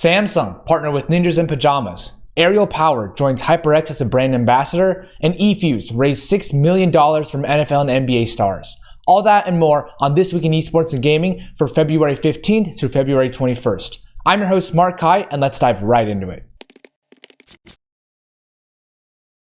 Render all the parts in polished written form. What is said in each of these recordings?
Samsung partnered with Ninjas in Pajamas. 𝗫𝐤 joins HyperX as a brand ambassador, and eFuse raised $6 million from NFL and NBA stars. All that and more on This Week in Esports and Gaming for February 15th through February 21st. I'm your host, 𝗪cie, and let's dive right into it.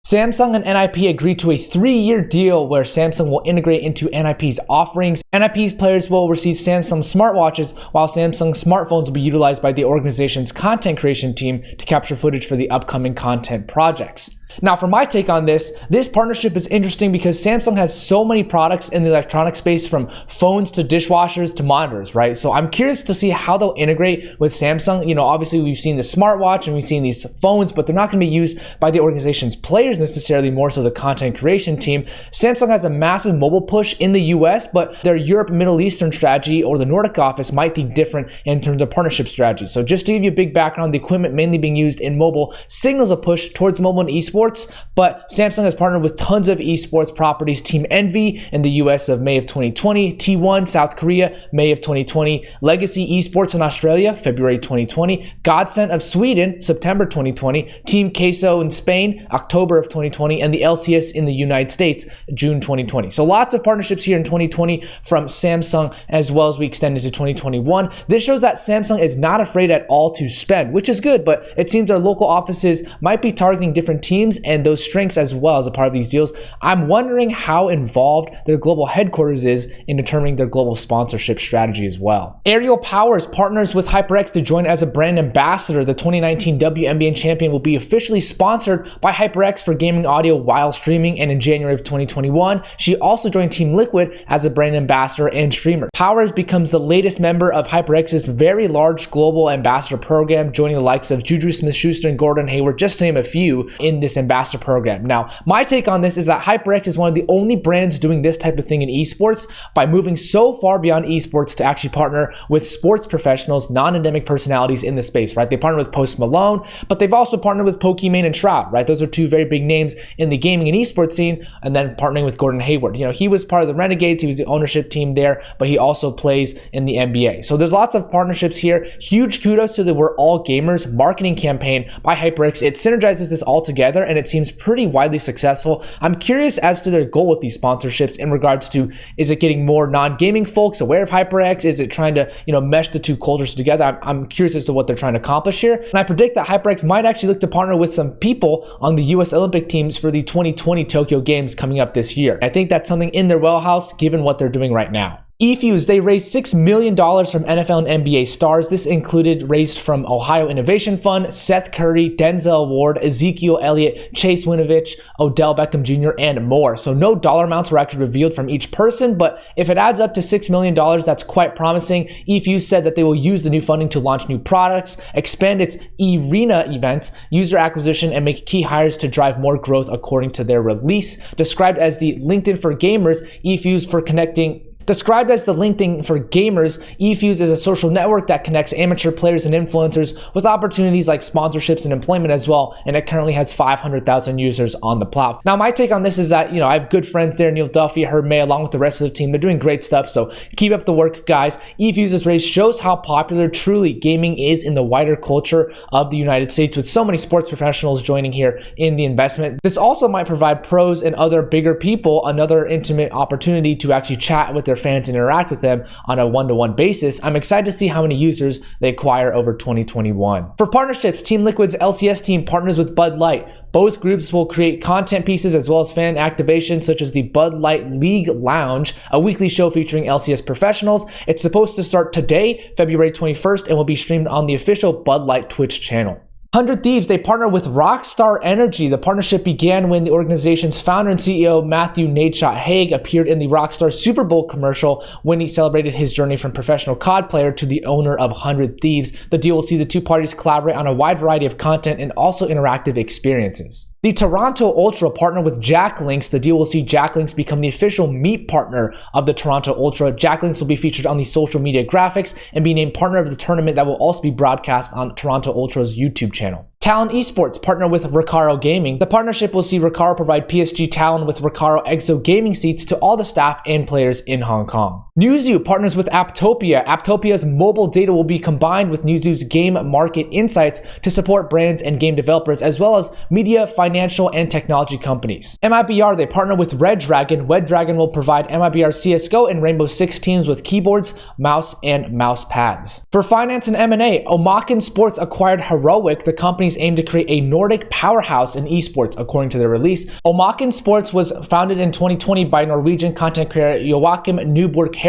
Samsung and NIP agreed to a 3-year deal where Samsung will integrate into NIP's offerings. NIP's players will receive Samsung smartwatches, while Samsung smartphones will be utilized by the organization's content creation team to capture footage for the upcoming content projects. Now, for my take on this partnership is interesting because Samsung has so many products in the electronic space, from phones to dishwashers to monitors, right? So I'm curious to see how they'll integrate with Samsung. You know, obviously we've seen the smartwatch and we've seen these phones, but they're not going to be used by the organization's players necessarily, more so the content creation team. Samsung has a massive mobile push in the US, but their Europe and Middle Eastern strategy or the Nordic office might think different in terms of partnership strategy. So just to give you a big background, the equipment mainly being used in mobile signals a push towards mobile and esports. But Samsung has partnered with tons of esports properties. Team Envy in the US of May of 2020, T1 South Korea, May of 2020, Legacy Esports in Australia, February 2020, Godsent of Sweden, September 2020, Team Queso in Spain, October of 2020, and the LCS in the United States, June 2020. So lots of partnerships here in 2020 from Samsung, as well as we extend into 2021. This shows that Samsung is not afraid at all to spend, which is good, but it seems our local offices might be targeting different teams and those strengths as well as a part of these deals. I'm wondering how involved their global headquarters is in determining their global sponsorship strategy as well. 𝗫𝐤 partners with HyperX to join as a brand ambassador. The 2019 WNBA champion will be officially sponsored by HyperX for gaming audio while streaming, and in January of 2021, she also joined Team Liquid as a brand ambassador and streamer. Powers becomes the latest member of HyperX's very large global ambassador program, joining the likes of Juju Smith-Schuster and Gordon Hayward, just to name a few, in this ambassador program. Now, my take on this is that HyperX is one of the only brands doing this type of thing in esports by moving so far beyond esports to actually partner with sports professionals, non-endemic personalities in the space, right? They partner with Post Malone, but they've also partnered with Pokimane and 𝗏, right? Those are two very big names in the gaming and esports scene, and then partnering with Gordon Hayward. You know, he was part of the Renegades, he was the ownership team there, but he also plays in the NBA. So there's lots of partnerships here. Huge kudos to the We're All Gamers marketing campaign by HyperX. It synergizes this all together, and it seems pretty widely successful. I'm curious as to their goal with these sponsorships in regards to, is it getting more non-gaming folks aware of HyperX? Is it trying to, you know, mesh the two cultures together? I'm curious as to what they're trying to accomplish here. And I predict that HyperX might actually look to partner with some people on the US Olympic teams for the 2020 Tokyo Games coming up this year. I think that's something in their wheelhouse given what they're doing right now. eFuse, they raised $6 million from NFL and NBA stars. This included raised from Ohio Innovation Fund, Seth Curry, Denzel Ward, Ezekiel Elliott, Chase Winovich, Odell Beckham Jr., and more. So no dollar amounts were actually revealed from each person, but if it adds up to $6 million, that's quite promising. eFuse said that they will use the new funding to launch new products, expand its arena events, user acquisition, and make key hires to drive more growth according to their release. Described as the LinkedIn for gamers, eFuse for connecting Described as the LinkedIn for gamers, eFuse is a social network that connects amateur players and influencers with opportunities like sponsorships and employment as well, and it currently has 500,000 users on the platform. Now, my take on this is that, you know, I have good friends there, 𝗫𝐿, 𝗪𝐿, along with the rest of the team. They're doing great stuff, so keep up the work, guys. eFuse's raise shows how popular truly gaming is in the wider culture of the United States, with so many sports professionals joining here in the investment. This also might provide pros and other bigger people another intimate opportunity to actually chat with their fans and interact with them on a one-to-one basis. I'm excited to see how many users they acquire over 2021. For partnerships, Team Liquid's LCS team partners with Bud Light. Both groups will create content pieces as well as fan activations such as the Bud Light League Lounge, a weekly show featuring LCS professionals. It's supposed to start today, February 21st, and will be streamed on the official Bud Light Twitch channel. 𝗪_Thieves, they partner with Rockstar Energy. The partnership began when the organization's founder and CEO, Matthew 𝗪cie𝗍𝗶, appeared in the Rockstar Super Bowl commercial when he celebrated his journey from professional COD player to the owner of 𝗪_Thieves. The deal will see the two parties collaborate on a wide variety of content and also interactive experiences. The Toronto Ultra partner with JackLinks. The deal will see JackLinks become the official meat partner of the Toronto Ultra. JackLinks will be featured on the social media graphics and be named partner of the tournament that will also be broadcast on Toronto Ultra's YouTube channel. Talon Esports partner with Recaro Gaming. The partnership will see Recaro provide PSG Talon with Recaro EXO gaming seats to all the staff and players in Hong Kong. Newzoo partners with Apptopia. Apptopia's mobile data will be combined with Newzoo's game market insights to support brands and game developers, as well as media, financial, and technology companies. MIBR, they partner with Redragon. Redragon will provide MIBR CSGO and Rainbow Six teams with keyboards, mouse, and mouse pads. For finance and M&A, Omaken Sports acquired 𝗪𝗿𝗫. The companies aim to create a Nordic powerhouse in esports, according to their release. Omaken Sports was founded in 2020 by Norwegian content creator 𝗪𝗏𝗏.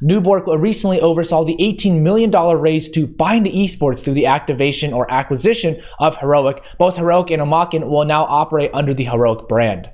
Newborg recently oversaw the $18 million raise to buy into esports through the activation or acquisition of 𝗪𝗏𝗫. Both 𝗪𝗏𝗫 and Omaken will now operate under the 𝗪𝗏𝗫 brand.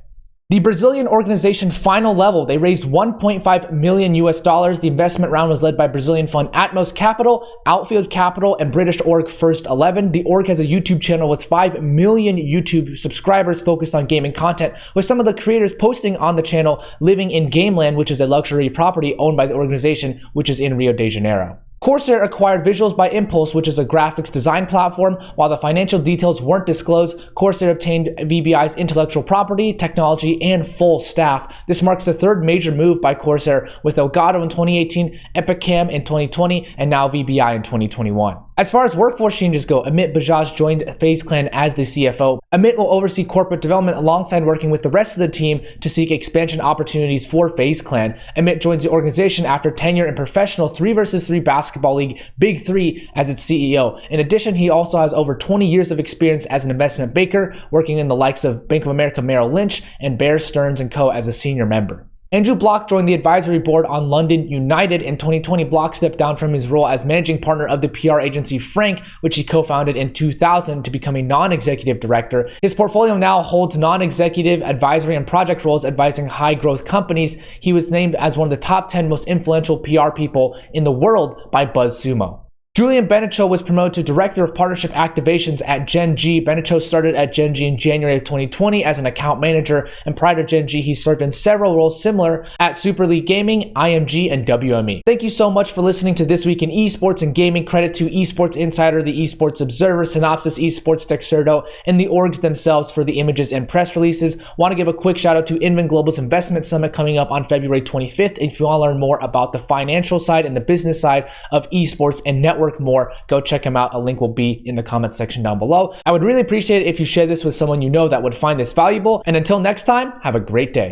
The Brazilian organization Final Level, they raised $1.5 million. The investment round was led by Brazilian fund Atmos Capital, Outfield Capital, and British org First 11. The org has a YouTube channel with 5 million YouTube subscribers focused on gaming content, with some of the creators posting on the channel living in Gameland, which is a luxury property owned by the organization, which is in Rio de Janeiro. Corsair acquired Visuals by Impulse, which is a graphics design platform. While the financial details weren't disclosed, Corsair obtained VBI's intellectual property, technology, and full staff. This marks the third major move by Corsair, with Elgato in 2018, Epicam in 2020, and now VBI in 2021. As far as workforce changes go, Amit Bajaj joined FaZe Clan as the CFO. Amit will oversee corporate development alongside working with the rest of the team to seek expansion opportunities for FaZe Clan. Amit joins the organization after tenure in professional 3vs3 basketball league Big 3 as its CEO. In addition, he also has over 20 years of experience as an investment banker, working in the likes of Bank of America Merrill Lynch and Bear Stearns & Co. as a senior member. Andrew Bloch joined the advisory board on London United. In 2020, Bloch stepped down from his role as managing partner of the PR agency Frank, which he co-founded in 2000 to become a non-executive director. His portfolio now holds non-executive advisory and project roles advising high-growth companies. He was named as one of the top 10 most influential PR people in the world by 𝗧𝗏. Julien Benichou was promoted to Director of Partnership Activations at Gen.G. Benichou started at Gen.G in January of 2020 as an account manager, and prior to Gen.G, he served in several roles similar at Super League Gaming, IMG, and WME. Thank you so much for listening to This Week in Esports and Gaming. Credit to Esports Insider, the Esports Observer, Synopsis Esports, 𝗪𝗏𝗏, and the orgs themselves for the images and press releases. Want to give a quick shout out to Invin Global's Investment Summit coming up on February 25th. If you want to learn more about the financial side and the business side of esports and network more, go check him out. A link will be in the comment section down below. I would really appreciate it if you share this with someone you know that would find this valuable. And until next time, have a great day.